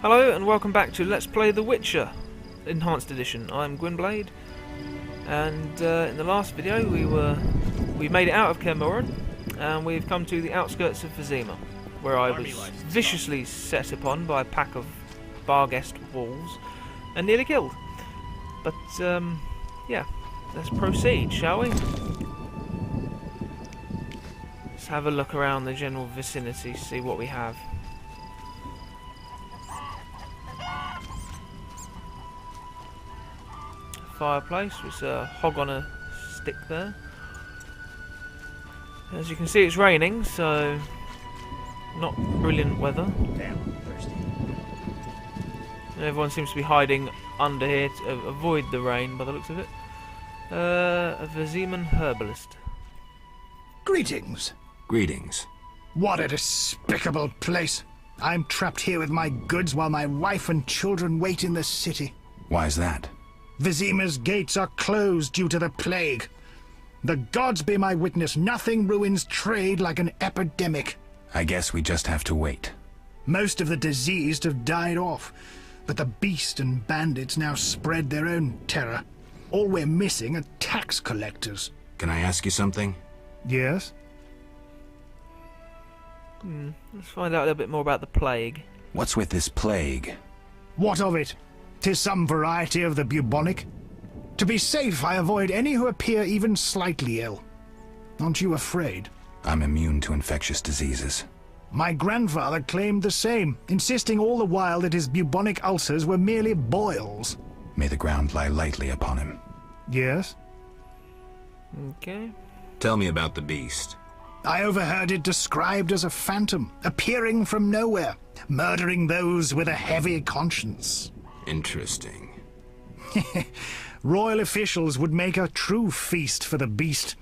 Hello and welcome back to Let's Play The Witcher Enhanced Edition. I'm Gwynbleidd, and in the last video we made it out of Kermoran and we've come to the outskirts of Vizima, where I was viciously set upon by a pack of Barghest wolves and nearly killed. But yeah, let's proceed, shall we? Let's have a look around the general vicinity, see what we have. Fireplace with a hog on a stick there. As you can see, it's raining, so not brilliant weather. Damn, thirsty. Everyone seems to be hiding under here to avoid the rain by the looks of it. A Viziman herbalist. Greetings. Greetings. What a despicable place. I'm trapped here with my goods while my wife and children wait in the city. Why's that? Vizima's gates are closed due to the plague. The gods be my witness, nothing ruins trade like an epidemic. I guess we just have to wait. Most of the diseased have died off, but the beast and bandits now spread their own terror. All we're missing are tax collectors. Can I ask you something? Yes? Let's find out a little bit more about the plague. What's with this plague? What of it? 'Tis some variety of the bubonic. To be safe, I avoid any who appear even slightly ill. Aren't you afraid? I'm immune to infectious diseases. My grandfather claimed the same, insisting all the while that his bubonic ulcers were merely boils. May the ground lie lightly upon him. Yes? Okay. Tell me about the beast. I overheard it described as a phantom, appearing from nowhere, murdering those with a heavy conscience. Interesting. Royal officials would make a true feast for the beast,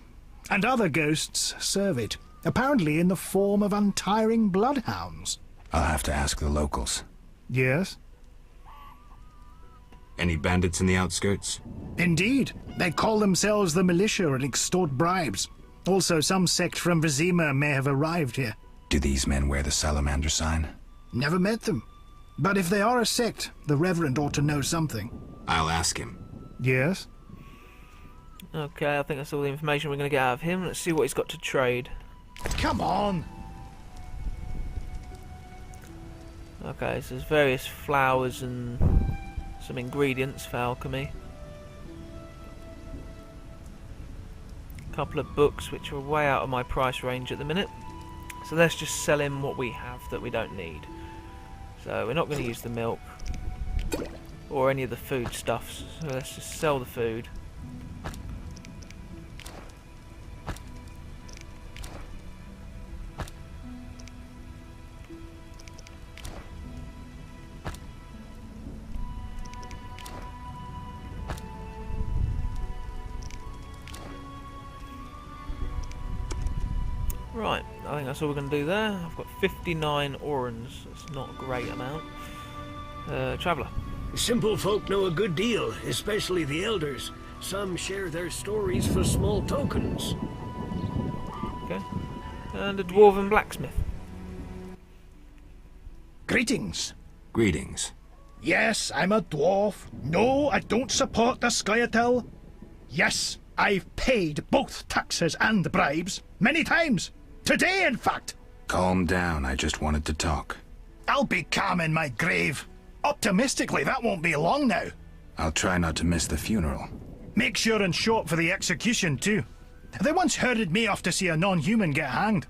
and other ghosts serve it, apparently in the form of untiring bloodhounds. I'll have to ask the locals. Yes? Any bandits in the outskirts? Indeed. They call themselves the militia and extort bribes. Also, some sect from Vizima may have arrived here. Do these men wear the salamander sign? Never met them. But if they are a sect, the Reverend ought to know something. I'll ask him. Yes? Okay, I think that's all the information we're going to get out of him. Let's see what he's got to trade. Come on! Okay, so there's various flowers and some ingredients for alchemy. A couple of books which are way out of my price range at the minute. So let's just sell him what we have that we don't need. So we're not going to use the milk or any of the food stuffs, so let's just sell the food. Right, I think that's all we're going to do there. I've got 59 orans, that's not a great amount. Traveller. Simple folk know a good deal, especially the elders. Some share their stories for small tokens. Okay. And a dwarven blacksmith. Greetings. Greetings. Yes, I'm a dwarf. No, I don't support the Scoia'tael. Yes, I've paid both taxes and bribes. Many times. Today, in fact. Calm down, I just wanted to talk. I'll be calm in my grave. Optimistically, that won't be long now. I'll try not to miss the funeral. Make sure and show up for the execution, too. They once herded me off to see a non-human get hanged.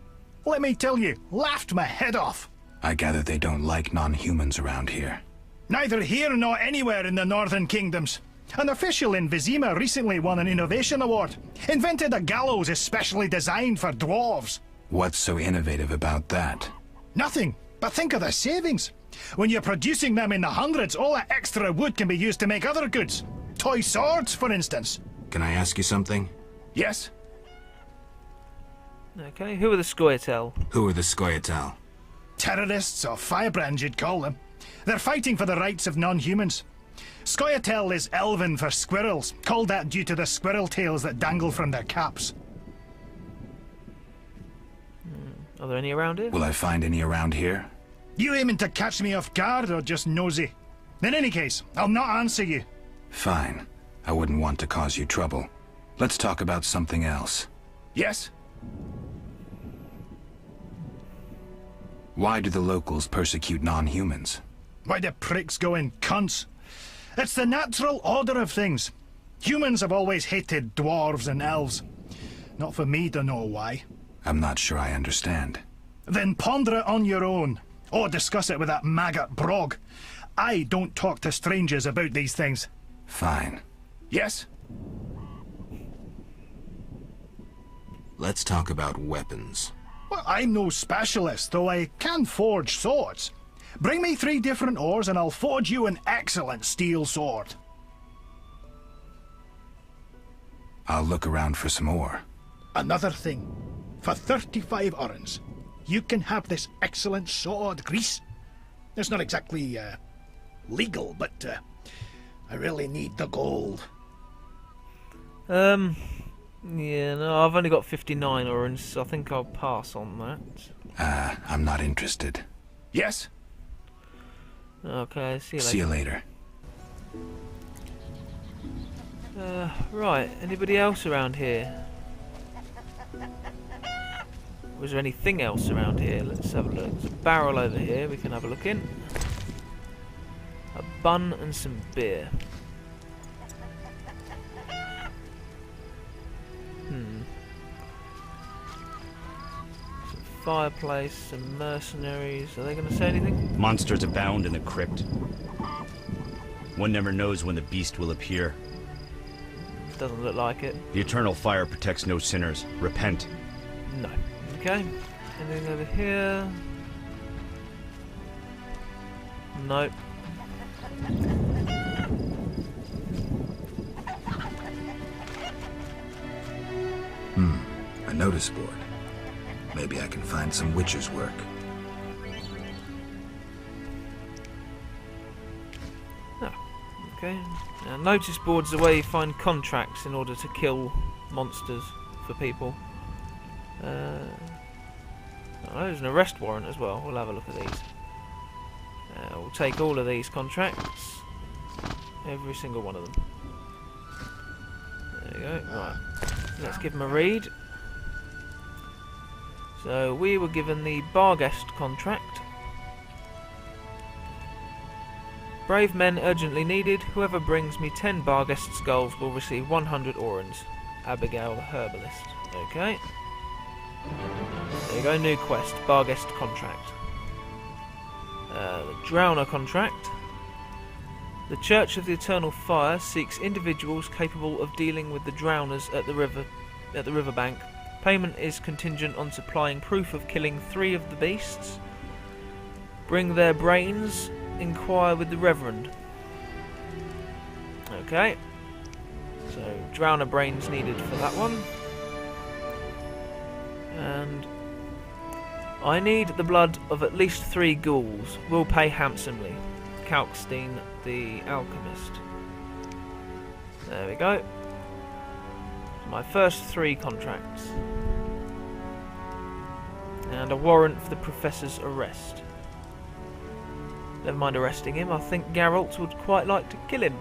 Let me tell you, laughed my head off. I gather they don't like non-humans around here. Neither here nor anywhere in the Northern Kingdoms. An official in Vizima recently won an innovation award. Invented a gallows especially designed for dwarves. What's so innovative about that? Nothing, but think of the savings. When you're producing them in the hundreds, all that extra wood can be used to make other goods. Toy swords, for instance. Can I ask you something? Yes? Okay, who are the Scoia'tael? Who are the Scoia'tael? Terrorists or firebrands, you'd call them. They're fighting for the rights of non-humans. Scoia'tael is Elven for squirrels, called that due to the squirrel tails that dangle from their caps. Are there any around here? Will I find any around here? You aiming to catch me off guard or just nosy? In any case, I'll not answer you. Fine. I wouldn't want to cause you trouble. Let's talk about something else. Yes? Why do the locals persecute non-humans? Why do pricks go in cunts? It's the natural order of things. Humans have always hated dwarves and elves. Not for me to know why. I'm not sure I understand. Then ponder it on your own. Or discuss it with that maggot Brog. I don't talk to strangers about these things. Fine. Yes? Let's talk about weapons. Well, I'm no specialist, though I can forge swords. Bring me 3 different ores and I'll forge you an excellent steel sword. I'll look around for some ore. Another thing. For 35 orens, you can have this excellent sword, Grease. It's not exactly, legal, but, I really need the gold. Yeah, no, I've only got 59 orange, so I think I'll pass on that. I'm not interested. Yes? Okay, see you later. See you later. Right, anybody else around here? Was there anything else around here? Let's have a look. There's a barrel over here we can have a look in. A bun and some beer. Some fireplace, some mercenaries. Are they going to say anything? Monsters abound in the crypt. One never knows when the beast will appear. Doesn't look like it. The eternal fire protects no sinners. Repent. No. Okay. Anything over here? Nope. A notice board. Maybe I can find some witcher's work. Oh, okay. Now, notice boards are where you find contracts in order to kill monsters for people. Oh, there's an arrest warrant as well. We'll have a look at these. We'll take all of these contracts. Every single one of them. There you go. Right. Let's give them a read. So we were given the Barguest contract. Brave men urgently needed. Whoever brings me 10 Barguest skulls will receive 100 orens. Abigail the herbalist. Okay. There you go, new quest. Barguest contract. The Drowner contract. The Church of the Eternal Fire seeks individuals capable of dealing with the drowners at the riverbank. Payment is contingent on supplying proof of killing 3 of the beasts. Bring their brains. Inquire with the Reverend. Okay. So, drowner brains needed for that one. And I need the blood of at least 3 ghouls. Will pay handsomely. Kalkstein the Alchemist. There we go. My first 3 contracts. And a warrant for the Professor's arrest. Never mind arresting him, I think Geralt would quite like to kill him.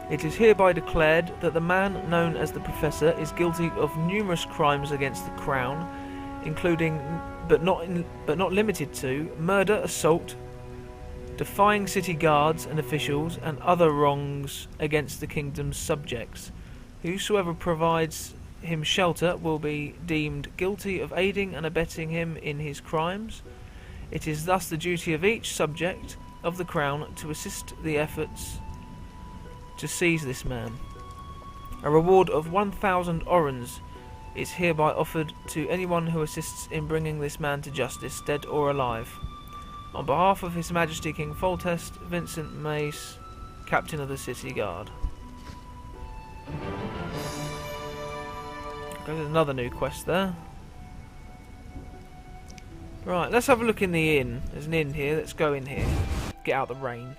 It is hereby declared that the man known as the Professor is guilty of numerous crimes against the Crown, including, but not limited to, murder, assault, defying city guards and officials, and other wrongs against the kingdom's subjects. Whosoever provides him shelter will be deemed guilty of aiding and abetting him in his crimes. It is thus the duty of each subject of the Crown to assist the efforts to seize this man. A reward of 1,000 orens is hereby offered to anyone who assists in bringing this man to justice, dead or alive. On behalf of His Majesty King Foltest, Vincent Mace, Captain of the City Guard. Okay, there's another new quest there. Right, let's have a look in the inn. There's an inn here. Let's go in here. Get out the rain.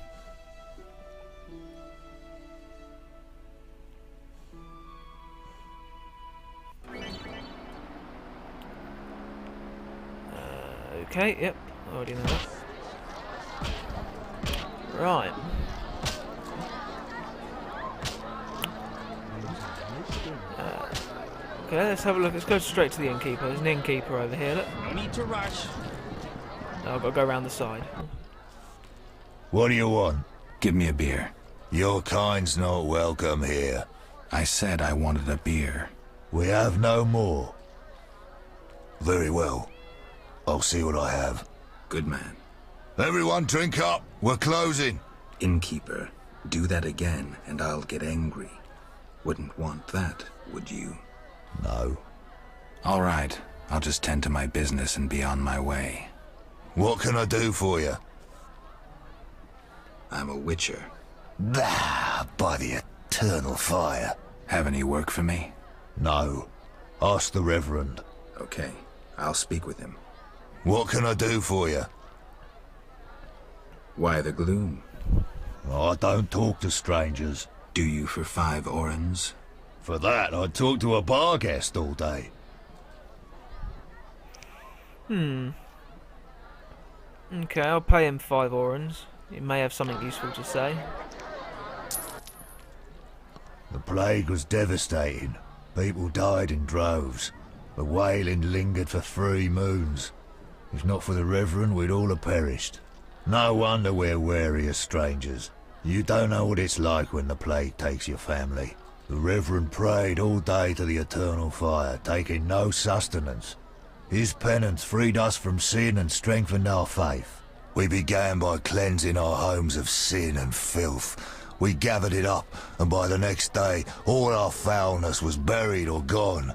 Okay, yep, I already know that. Right. Okay, let's have a look. Let's go straight to the innkeeper. There's an innkeeper over here, look. No need to rush. No, I've got to go around the side. What do you want? Give me a beer. Your kind's not welcome here. I said I wanted a beer. We have no more. Very well. I'll see what I have. Good man. Everyone drink up. We're closing. Innkeeper, do that again and I'll get angry. Wouldn't want that, would you? No. All right, I'll just tend to my business and be on my way. What can I do for you? I'm a witcher. Ah, by the eternal fire. Have any work for me? No. Ask the Reverend. Okay, I'll speak with him. What can I do for you? Why the gloom? I don't talk to strangers. Do you for 5 orens? For that, I'd talk to a bar guest all day. Okay, I'll pay him 5 orens. He may have something useful to say. The plague was devastating. People died in droves. The wailing lingered for 3 moons. If not for the Reverend, we'd all have perished. No wonder we're wary of strangers. You don't know what it's like when the plague takes your family. The Reverend prayed all day to the eternal fire, taking no sustenance. His penance freed us from sin and strengthened our faith. We began by cleansing our homes of sin and filth. We gathered it up, and by the next day, all our foulness was buried or gone.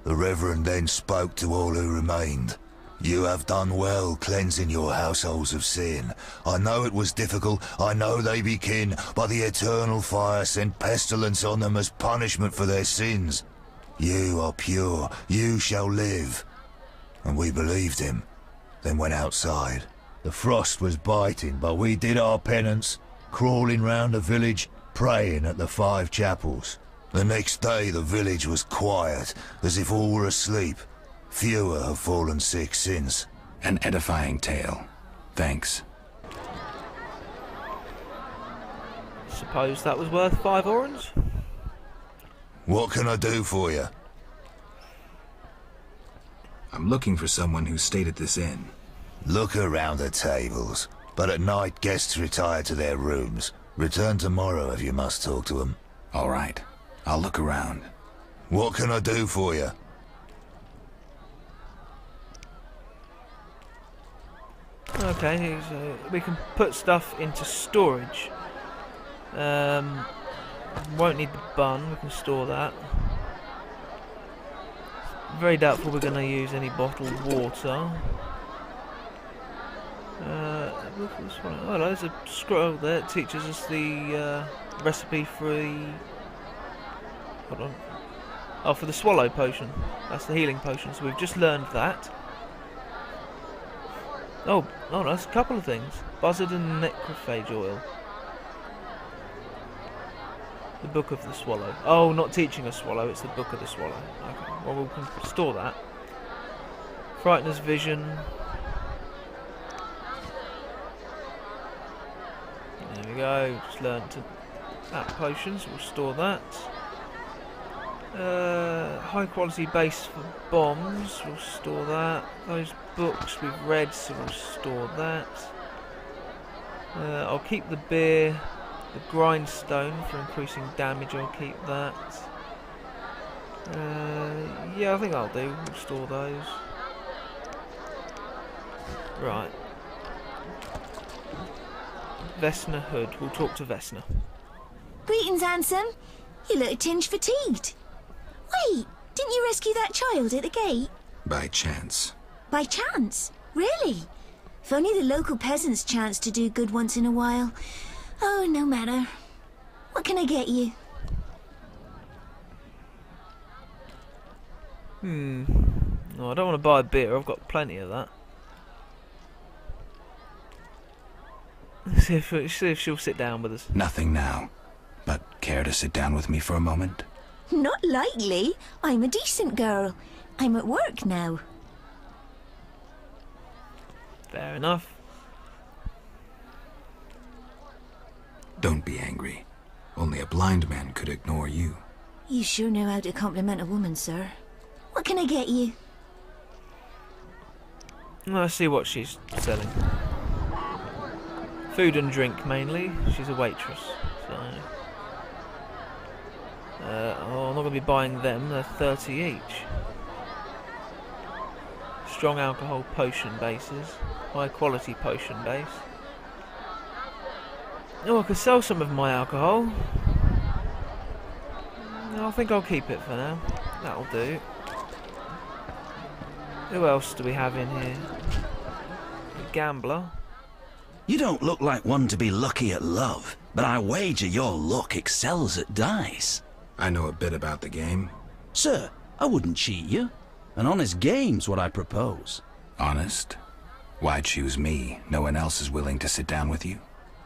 The Reverend then spoke to all who remained. You have done well cleansing your households of sin. I know it was difficult, I know they be kin, but the eternal fire sent pestilence on them as punishment for their sins. You are pure, you shall live. And we believed him, then went outside. The frost was biting, but we did our penance, crawling round the village, praying at the 5 chapels. The next day the village was quiet, as if all were asleep. Fewer have fallen sick since. An edifying tale. Thanks. Suppose that was worth 5 orens? What can I do for you? I'm looking for someone who stayed at this inn. Look around the tables, but at night guests retire to their rooms. Return tomorrow if you must talk to them. All right, I'll look around. What can I do for you? Okay, so we can put stuff into storage. Won't need the bun, we can store that. Very doubtful we're going to use any bottled water. Oh, there's a scroll there that teaches us the recipe for the... Hold on. Oh, for the swallow potion. That's the healing potion, so we've just learned that. Oh, that's a couple of things. Buzzard and necrophage oil. The Book of the Swallow. Oh, not teaching a swallow, it's the Book of the Swallow. Okay, well we can store that. Frightener's Vision. There we go, just learned that potions, we'll store that. High quality base for bombs, we'll store that. Those books we've read, so we'll store that. I'll keep the beer. The grindstone for increasing damage, I'll keep that. Yeah, I think I'll do. We'll store those. Right. Vesna Hood. We'll talk to Vesna. Greetings, handsome. You look a tinge fatigued. Wait, didn't you rescue that child at the gate? By chance. By chance? Really? If only the local peasants chanced to do good once in a while. Oh, no matter. What can I get you? No, I don't want to buy a beer. I've got plenty of that. See if she'll sit down with us. Nothing now. But care to sit down with me for a moment? Not likely. I'm a decent girl. I'm at work now. Fair enough. Don't be angry. Only a blind man could ignore you. You sure know how to compliment a woman, sir. What can I get you? Let's see what she's selling. Food and drink mainly. She's a waitress, so... oh, I'm not going to be buying them. They're 30 each. Strong alcohol potion bases. High quality potion base. Oh, I could sell some of my alcohol. No, I think I'll keep it for now. That'll do. Who else do we have in here? A gambler. You don't look like one to be lucky at love, but I wager your luck excels at dice. I know a bit about the game. Sir, I wouldn't cheat you. An honest game's what I propose. Honest? Why choose me? No one else is willing to sit down with you?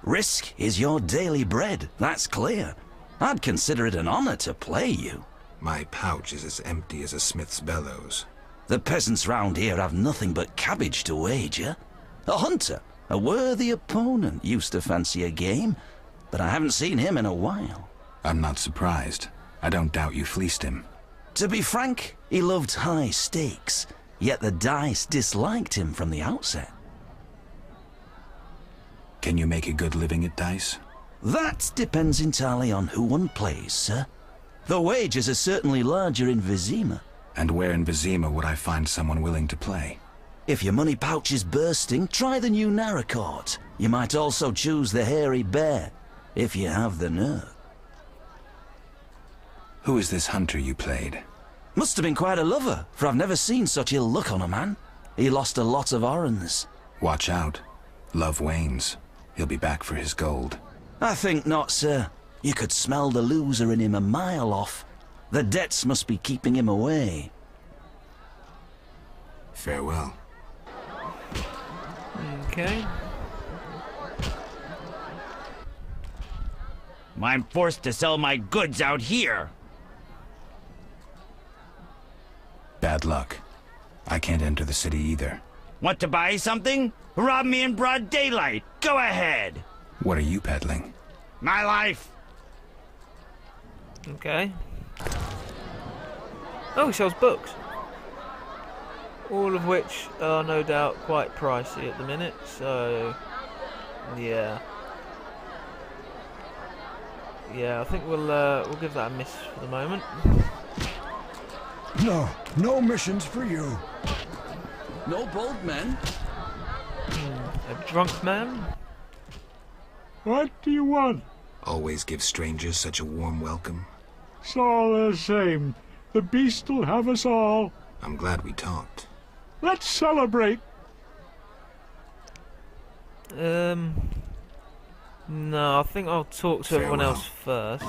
Risk is your daily bread, that's clear. I'd consider it an honor to play you. My pouch is as empty as a smith's bellows. The peasants round here have nothing but cabbage to wager. A hunter, a worthy opponent, used to fancy a game, but I haven't seen him in a while. I'm not surprised. I don't doubt you fleeced him. To be frank, he loved high stakes, yet the dice disliked him from the outset. Can you make a good living at dice? That depends entirely on who one plays, sir. The wages are certainly larger in Vizima. And where in Vizima would I find someone willing to play? If your money pouch is bursting, try the new Narracourt. You might also choose the Hairy Bear, if you have the nerve. Who is this hunter you played? Must have been quite a lover, for I've never seen such ill luck on a man. He lost a lot of orens. Watch out. Love wanes. He'll be back for his gold. I think not, sir. You could smell the loser in him a mile off. The debts must be keeping him away. Farewell. Okay. I'm forced to sell my goods out here. Bad luck. I can't enter the city either. Want to buy something? Rob me in broad daylight. Go ahead. What are you peddling? My life. Okay. Oh, he sells books. All of which are no doubt quite pricey at the minute, so... yeah. Yeah, I think we'll give that a miss for the moment. No missions for you. No bold men. A drunk man? What do you want? Always give strangers such a warm welcome. It's all the same. The beast'll have us all. I'm glad we talked. Let's celebrate. No, I think I'll talk to everyone else first.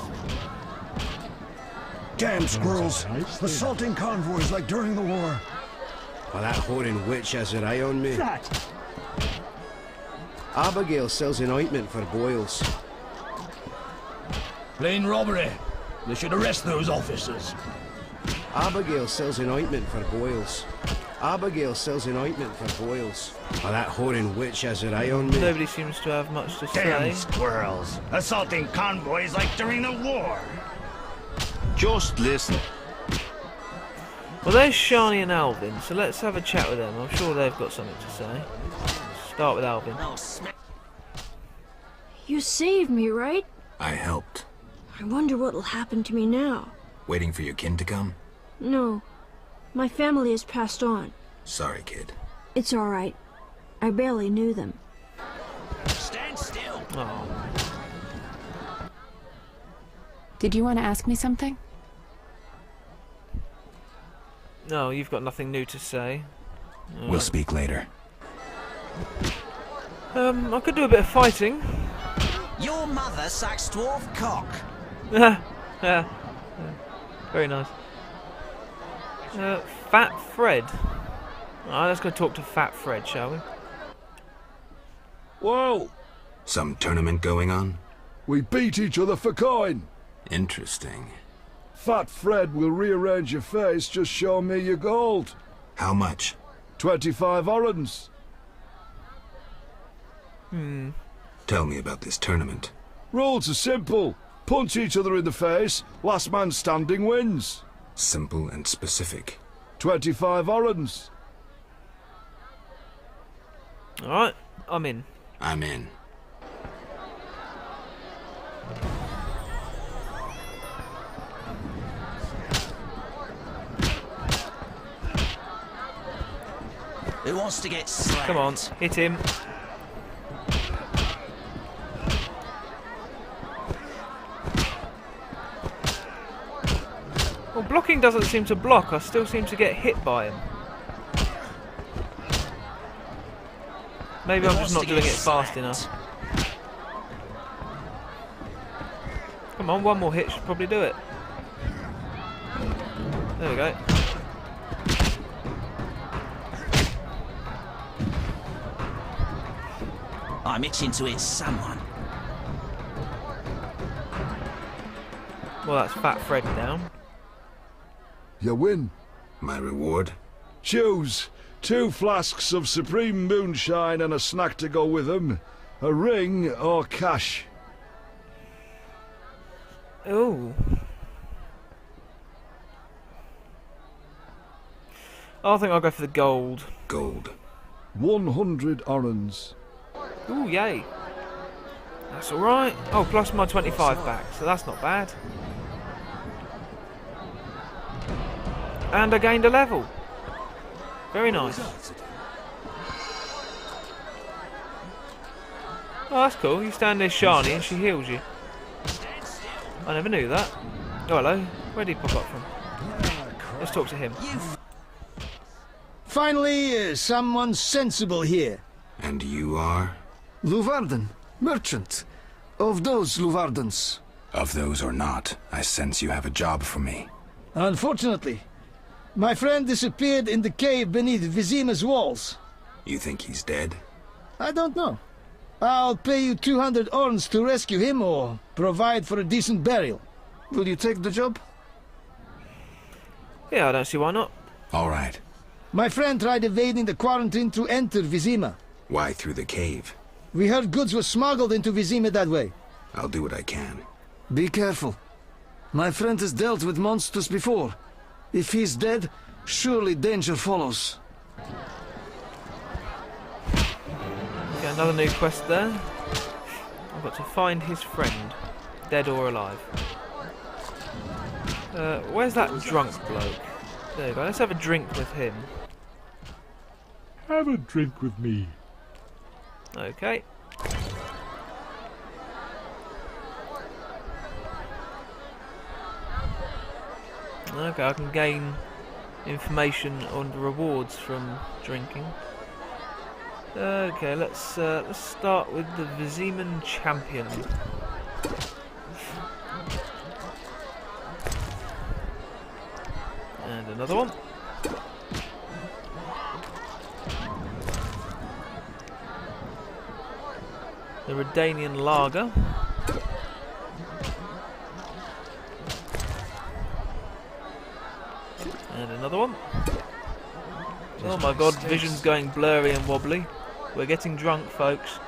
Damn squirrels! Assaulting convoys like during the war. Well, that whoring witch has her eye on me. That. Abigail sells an ointment for boils. Plain robbery. They should arrest those officers. Abigail sells an ointment for boils. Abigail sells an ointment for boils. Well, that whoring witch has her eye on me. Nobody seems to have much to Damn say. squirrels. Assaulting convoys like during the war. Just listen. Well, there's Shani and Alvin, so let's have a chat with them. I'm sure they've got something to say. Start with Alvin. You saved me, right? I helped. I wonder what'll happen to me now. Waiting for your kin to come? No. My family has passed on. Sorry, kid. It's all right. I barely knew them. Stand still. Oh. Did you want to ask me something? No, you've got nothing new to say. We'll speak later. I could do a bit of fighting. Your mother sucks dwarf cock. Yeah. Very nice. Fat Fred. Alright, let's go talk to Fat Fred, shall we? Whoa! Some tournament going on? We beat each other for coin. Interesting. Fat Fred will rearrange your face, just show me your gold. How much? 25 orens. Tell me about this tournament. Rules are simple. Punch each other in the face. Last man standing wins. Simple and specific. 25 orens. Alright, I'm in. I'm in. Who wants to get slapped? Come on, hit him. Well, blocking doesn't seem to block. I still seem to get hit by him. Maybe I'm just not doing it fast enough. Come on, one more hit should probably do it. There we go. I'm itching to hit someone. Well, that's Fat Fred down. You win. My reward? Choose 2 flasks of supreme moonshine and a snack to go with them. A ring or cash. Ooh. I think I'll go for the gold. Gold. 100 orens. Ooh, yay. That's alright. Oh, plus my 25 back, so that's not bad. And I gained a level. Very nice. Oh, that's cool. You stand near Shani and she heals you. I never knew that. Oh, hello. Where did he pop up from? Let's talk to him. Finally, someone sensible here. And you are? Luvarden, merchant. Of those Luvardens. Of those or not, I sense you have a job for me. Unfortunately, my friend disappeared in the cave beneath Vizima's walls. You think he's dead? I don't know. I'll pay you 200 orns to rescue him or provide for a decent burial. Will you take the job? Yeah, I don't see why not. All right. My friend tried evading the quarantine to enter Vizima. Why through the cave? We heard goods were smuggled into Vizima that way. I'll do what I can. Be careful. My friend has dealt with monsters before. If he's dead, surely danger follows. Okay, another new quest there. I've got to find his friend, dead or alive. Where's that drunk bloke? There we go, let's have a drink with him. Have a drink with me. Okay. Okay, I can gain information on the rewards from drinking. Okay, let's start with the Viziman champion. And another one. The Redanian lager. And another one. Oh my god, vision's going blurry and wobbly. We're getting drunk, folks.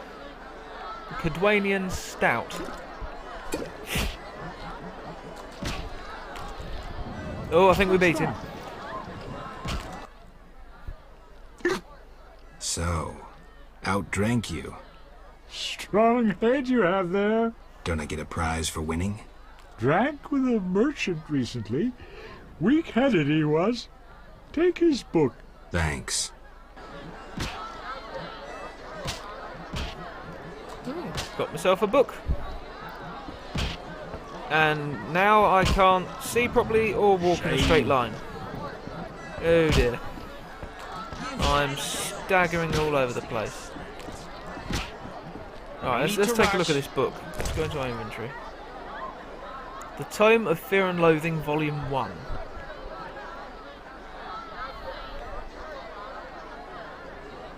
The Cadwanian Stout. Oh, I think we beat him. So, outdrank you. Strong head you have there. Don't I get a prize for winning? Drank with a merchant recently. Weak-headed he was. Take his book. Thanks. Got myself a book. And now I can't see properly or walk in a straight line. Oh dear. I'm staggering all over the place. Alright, let's take a look at this book. Let's go into our inventory. The Tome of Fear and Loathing, Volume 1.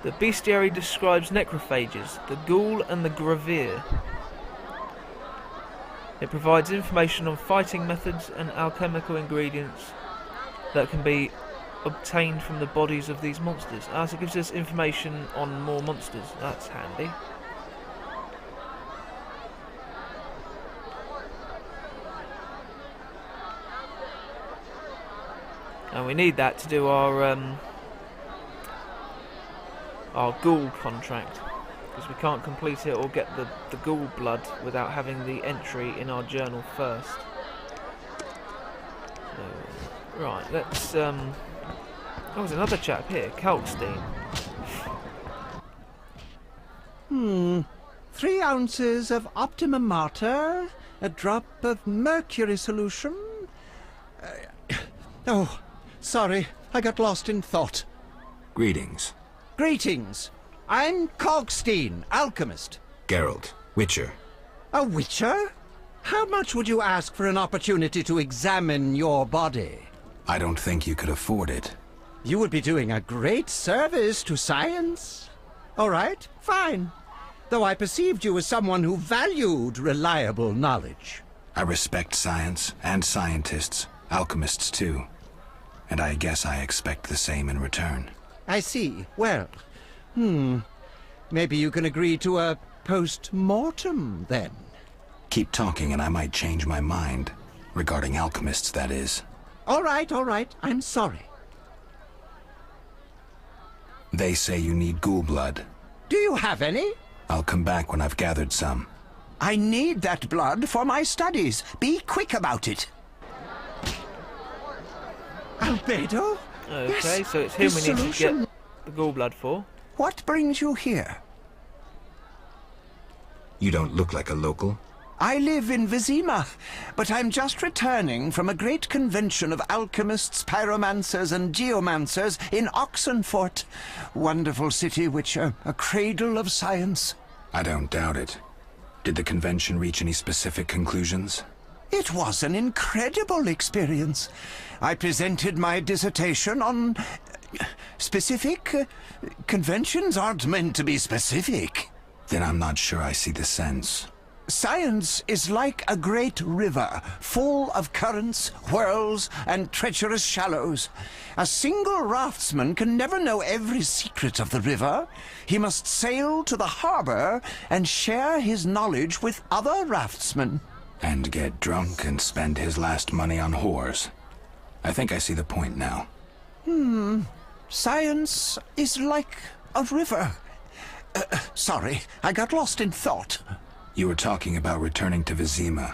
The bestiary describes necrophages, the ghoul and the gravir. It provides information on fighting methods and alchemical ingredients that can be obtained from the bodies of these monsters. So it gives us information on more monsters. That's handy. And we need that to do our ghoul contract, because we can't complete it or get the ghoul blood without having the entry in our journal first. So, right, let's oh, there's another chap here, Kalkstein. 3 ounces of optimum mater, a drop of mercury solution. Oh, sorry, I got lost in thought. Greetings. Greetings. I'm Kalkstein, alchemist. Geralt, Witcher. A witcher? How much would you ask for an opportunity to examine your body? I don't think you could afford it. You would be doing a great service to science. All right, fine. Though I perceived you as someone who valued reliable knowledge. I respect science and scientists, alchemists too. And I guess I expect the same in return. I see. Well, maybe you can agree to a post-mortem, then. Keep talking and I might change my mind. Regarding alchemists, that is. All right, I'm sorry. They say you need ghoul blood. Do you have any? I'll come back when I've gathered some. I need that blood for my studies. Be quick about it. Albedo? Okay, yes, so it's him we need solution. to get the ghoul blood for. What brings you here? You don't look like a local. I live in Vizima, but I'm just returning from a great convention of alchemists, pyromancers, and geomancers in Oxenfurt. Wonderful city, Witcher, a cradle of science. I don't doubt it. Did the convention reach any specific conclusions? It was an incredible experience. I presented my dissertation on... specific? Conventions aren't meant to be specific. Then I'm not sure I see the sense. Science is like a great river, full of currents, whirls, and treacherous shallows. A single raftsman can never know every secret of the river. He must sail to the harbor and share his knowledge with other raftsmen. And get drunk and spend his last money on whores. I think I see the point now. Science is like a river. Sorry, I got lost in thought. You were talking about returning to Vizima.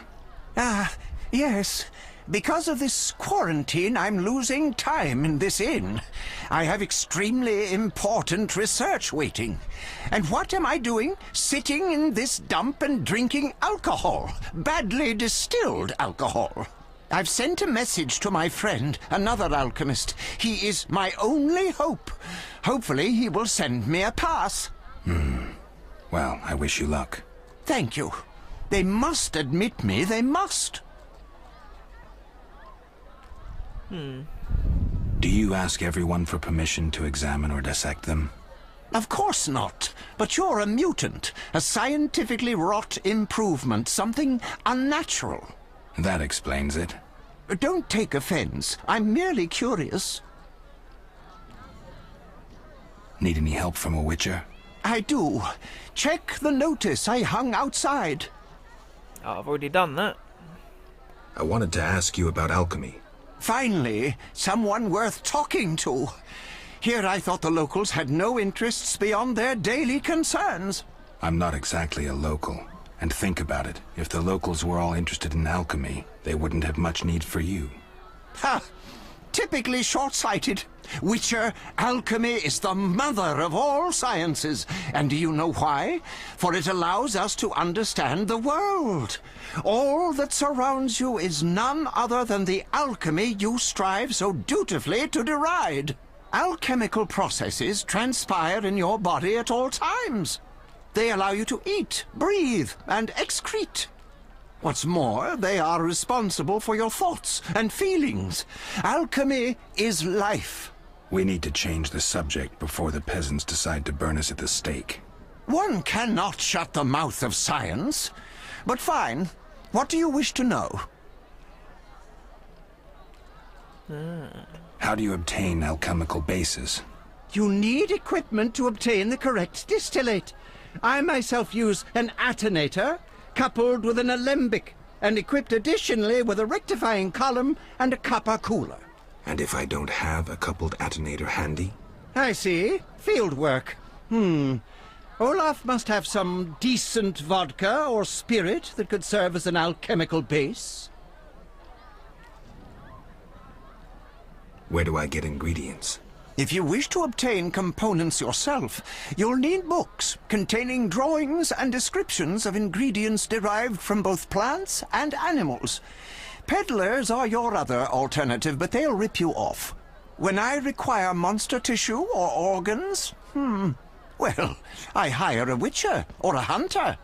Yes. Because of this quarantine, I'm losing time in this inn. I have extremely important research waiting. And what am I doing? Sitting in this dump and drinking alcohol. Badly distilled alcohol. I've sent a message to my friend, another alchemist. He is my only hope. Hopefully he will send me a pass. Well, I wish you luck. Thank you. They must admit me, they must. Do you ask everyone for permission to examine or dissect them? Of course not. But you're a mutant, a scientifically wrought improvement, something unnatural. That explains it. Don't take offense. I'm merely curious. Need any help from a Witcher? I do. Check the notice I hung outside. Oh, I've already done that. I wanted to ask you about alchemy. Finally, someone worth talking to. Here I thought the locals had no interests beyond their daily concerns. I'm not exactly a local. And think about it. If the locals were all interested in alchemy, they wouldn't have much need for you. Ha! Typically short-sighted. Witcher, alchemy is the mother of all sciences. And do you know why? For it allows us to understand the world. All that surrounds you is none other than the alchemy you strive so dutifully to deride. Alchemical processes transpire in your body at all times. They allow you to eat, breathe, and excrete. What's more, they are responsible for your thoughts and feelings. Alchemy is life. We need to change the subject before the peasants decide to burn us at the stake. One cannot shut the mouth of science. But fine. What do you wish to know? How do you obtain alchemical bases? You need equipment to obtain the correct distillate. I myself use an attenator, coupled with an alembic, and equipped additionally with a rectifying column and a copper cooler. And if I don't have a coupled attonator handy? I see. Field work. Olaf must have some decent vodka or spirit that could serve as an alchemical base. Where do I get ingredients? If you wish to obtain components yourself, you'll need books containing drawings and descriptions of ingredients derived from both plants and animals. Peddlers are your other alternative, but they'll rip you off. When I require monster tissue or organs, well, I hire a witcher or a hunter.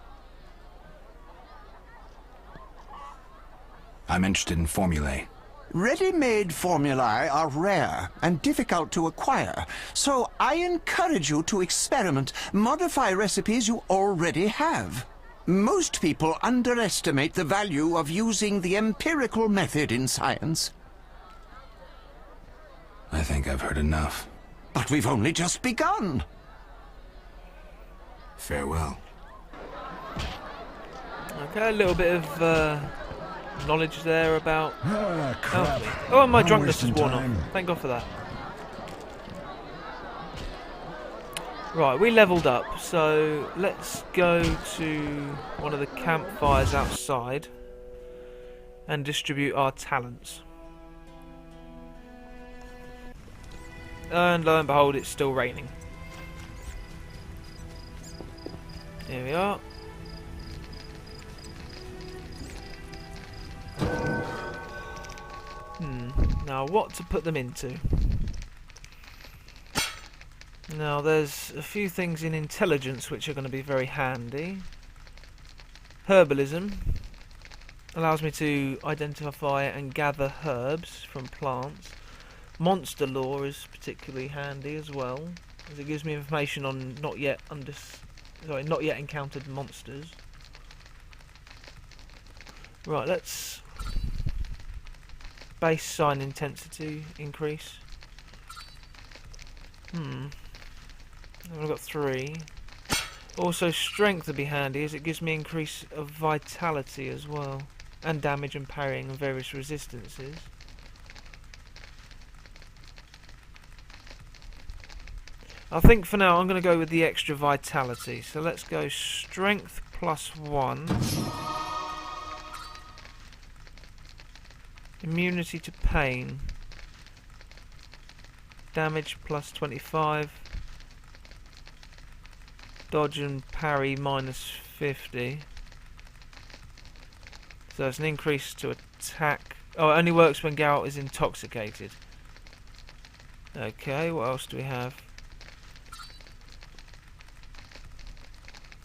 I'm interested in formulae. Ready-made formulae are rare and difficult to acquire, so I encourage you to experiment, modify recipes you already have. Most people underestimate the value of using the empirical method in science. I think I've heard enough. But we've only just begun. Farewell. Okay, a little bit of knowledge there about crap. Oh, my I'm drunkenness is wasting worn off. time. Thank God for that. Right, we leveled up, so let's go to one of the campfires outside and distribute our talents. And lo and behold, it's still raining. Here we are. Now, what to put them into? Now, there's a few things in intelligence which are going to be very handy. Herbalism allows me to identify and gather herbs from plants. Monster lore is particularly handy as well, as it gives me information on not yet encountered monsters. Right, let's base sign intensity increase. I've got 3. Also, strength would be handy, as it gives me increase of vitality as well, and damage and parrying and various resistances. I think for now I'm going to go with the extra vitality. So let's go strength +1. Immunity to pain. Damage +25. Dodge and parry -50. So it's an increase to attack. Oh, it only works when Geralt is intoxicated. Okay, what else do we have?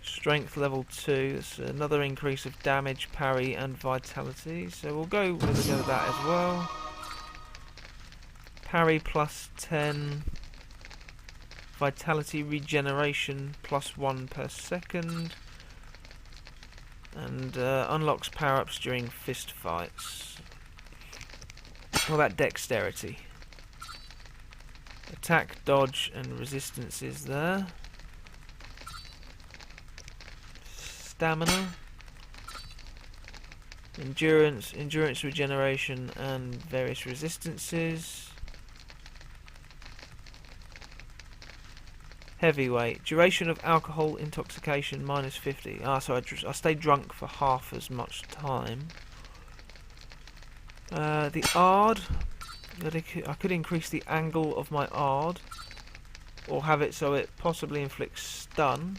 Strength level 2. That's another increase of damage, parry and vitality. So we'll go with that as well. Parry +10. Vitality regeneration +1 per second. And unlocks power-ups during fist fights. What about dexterity? Attack, dodge and resistances there. Stamina, endurance regeneration and various resistances. Heavyweight, duration of alcohol intoxication -50. So I stay drunk for half as much time. The Ard, I could increase the angle of my Ard, or have it so it possibly inflicts stun.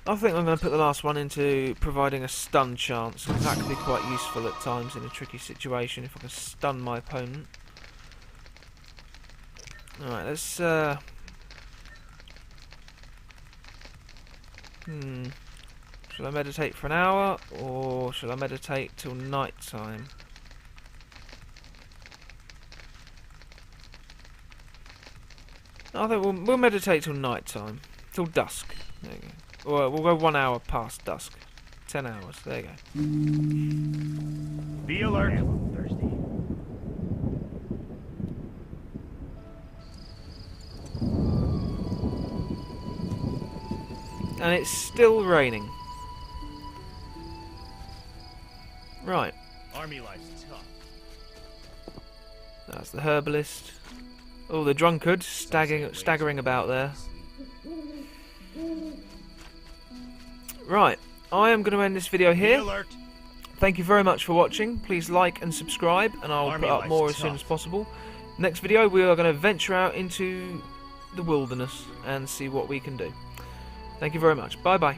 I think I'm going to put the last one into providing a stun chance, because that can be quite useful at times in a tricky situation if I can stun my opponent. Alright, let's shall I meditate for an hour, or shall I meditate till night time? I think we'll meditate till night time, till dusk. There you go. Or we'll go 1 hour past dusk. 10 hours. There you go. Be alert. Thirsty. And it's still raining. Right. Army life's tough. That's the herbalist. Oh, the drunkard staggering about there. Right. I am going to end this video here. Thank you very much for watching. Please like and subscribe, and I'll put up more as soon as possible. Next video, we are going to venture out into the wilderness and see what we can do. Thank you very much. Bye bye.